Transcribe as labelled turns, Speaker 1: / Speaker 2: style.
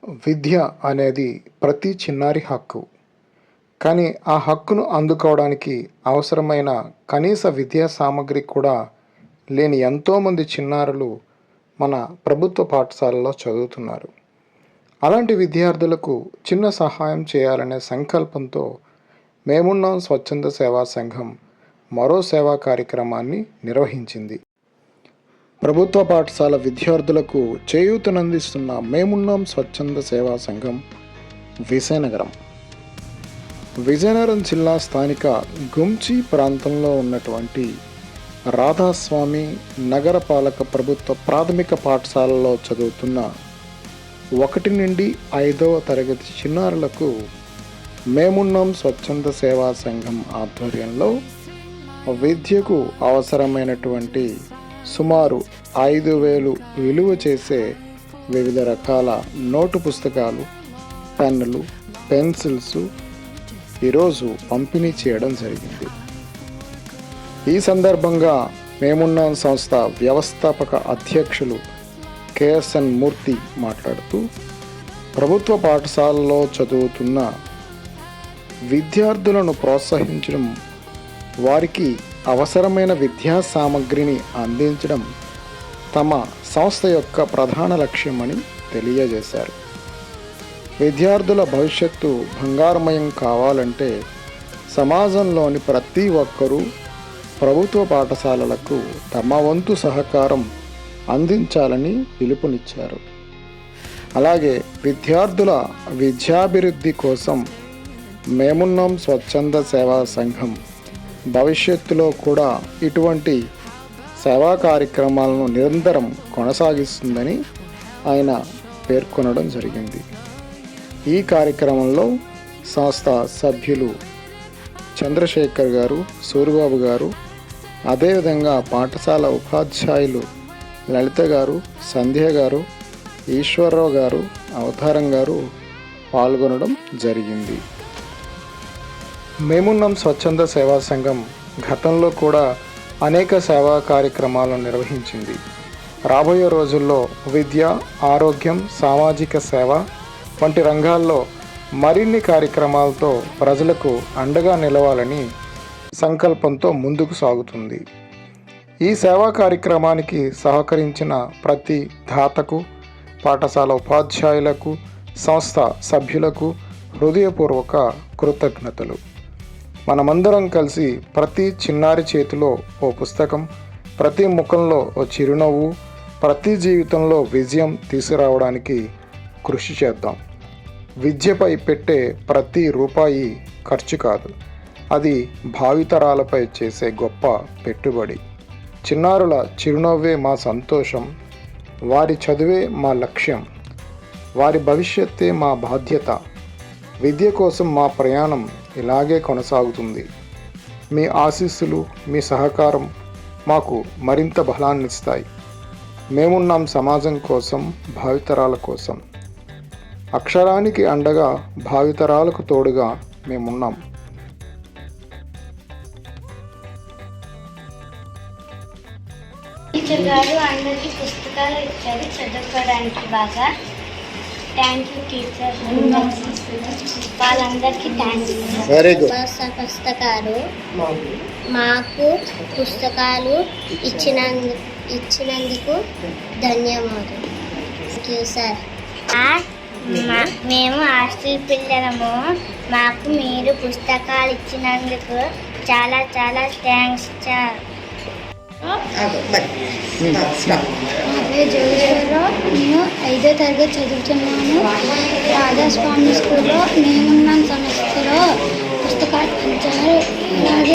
Speaker 1: విద్య అనేది ప్రతి చిన్నారి హక్కు. కానీ ఆ హక్కును అందుకోవడానికి అవసరమైన కనీస విద్యా సామగ్రి కూడా లేని ఎంతోమంది చిన్నారులు మన ప్రభుత్వ పాఠశాలలో చదువుతున్నారు. అలాంటి విద్యార్థులకు చిన్న సహాయం చేయాలనే సంకల్పంతో మేమున్నాం స్వచ్ఛంద సేవా సంఘం మరో సేవా కార్యక్రమాన్ని నిర్వహించింది. ప్రభుత్వ పాఠశాల విద్యార్థులకు చేయూతనందిస్తున్న మేమున్నాం స్వచ్ఛంద సేవా సంఘం విజయనగరం జిల్లా స్థానిక గుంచి ప్రాంతంలో ఉన్నటువంటి రాధాస్వామి నగరపాలక ప్రభుత్వ ప్రాథమిక పాఠశాలలో చదువుతున్న 1 నుండి 5వ తరగతి చిన్నారులకు మేమున్నాం స్వచ్ఛంద సేవా సంఘం ఆధ్వర్యంలో విద్యకు అవసరమైనటువంటి సుమారు 5,000 విలువ చేసే వివిధ రకాల నోటు పుస్తకాలు, పెన్నులు, పెన్సిల్స్ ఈరోజు పంపిణీ చేయడం జరిగింది. ఈ సందర్భంగా మేమున్నాం సంస్థ వ్యవస్థాపక అధ్యక్షులు కేఎస్ఎన్ మూర్తి మాట్లాడుతూ, ప్రభుత్వ పాఠశాలలో చదువుతున్న విద్యార్థులను ప్రోత్సహించడం, వారికి అవసరమైన విద్యా సామగ్రిని అందించడం తమ సంస్థ యొక్క ప్రధాన లక్ష్యమని తెలియజేశారు. విద్యార్థుల భవిష్యత్తు బంగారుమయం కావాలంటే సమాజంలోని ప్రతి ఒక్కరూ ప్రభుత్వ పాఠశాలలకు తమ వంతు సహకారం అందించాలని పిలుపునిచ్చారు. అలాగే విద్యార్థుల విద్యాభివృద్ధి కోసం మేమున్నాం స్వచ్ఛంద సేవా సంఘం భవిష్యత్తులో కూడా ఇటువంటి సేవా కార్యక్రమాలను నిరంతరం కొనసాగిస్తుందని ఆయన పేర్కొనడం జరిగింది. ఈ కార్యక్రమంలో సంస్థ సభ్యులు చంద్రశేఖర్ గారు, సూరిబాబు గారు, అదేవిధంగా పాఠశాల ఉపాధ్యాయులు లలిత గారు, సంధ్య గారు, ఈశ్వరరావు గారు, అవతారం గారు పాల్గొనడం జరిగింది. మేమున్నాం స్వచ్ఛంద సేవా సంఘం గతంలో కూడా అనేక సేవా కార్యక్రమాలను నిర్వహించింది. రాబోయే రోజుల్లో విద్య, ఆరోగ్యం, సామాజిక సేవ వంటి రంగాల్లో మరిన్ని కార్యక్రమాలతో ప్రజలకు అండగా నిలవాలని సంకల్పంతో ముందుకు సాగుతుంది. ఈ సేవా కార్యక్రమానికి సహకరించిన ప్రతి దాతకు, పాఠశాల ఉపాధ్యాయులకు, సంస్థ సభ్యులకు హృదయపూర్వక కృతజ్ఞతలు. మనమందరం కలిసి ప్రతి చిన్నారి చేతిలో ఓ పుస్తకం, ప్రతి ముఖంలో ఓ చిరునవ్వు, ప్రతి జీవితంలో విజయం తీసుకురావడానికి కృషి చేద్దాం. విద్యపై పెట్టే ప్రతి రూపాయి ఖర్చు కాదు, అది భావితరాలపై చేసే గొప్ప పెట్టుబడి. చిన్నారుల చిరునవ్వే మా సంతోషం, వారి చదువే మా లక్ష్యం, వారి భవిష్యత్తే మా బాధ్యత. విద్య కోసం మా ప్రయాణం ఇలాగే కొనసాగుతుంది. మీ ఆశీస్సులు, మీ సహకారం మాకు మరింత బలాన్నిస్తాయి. మేమున్నాం సమాజం కోసం, భావితరాల కోసం. అక్షరానికి అండగా, భావితరాలకు తోడుగా మేమున్నాం.
Speaker 2: టీచర్ గారు అందరికీ పుస్తకాలు ఇచ్చారు చదువుకోవడానికి. బాగా థ్యాంక్ యూ టీచర్, వాళ్ళందరికీ థ్యాంక్ యూ. పుస్తకాలు మాకు పుస్తకాలు ఇచ్చినందుకు ధన్యవాదాలు. Thank you sir. మేము హాస్టల్ పిల్లలము, మాకు మీరు పుస్తకాలు ఇచ్చినందుకు చాలా చాలా థ్యాంక్స్ సార్.
Speaker 3: నా పేరు జోగేశ్వరరావు, నేను 5వ తరగతి చదువుతున్నాను. రాధాస్వామి స్కూల్లో మేమున్నాం సంస్థలో పుస్తకాలు ఇచ్చారు. అలాగే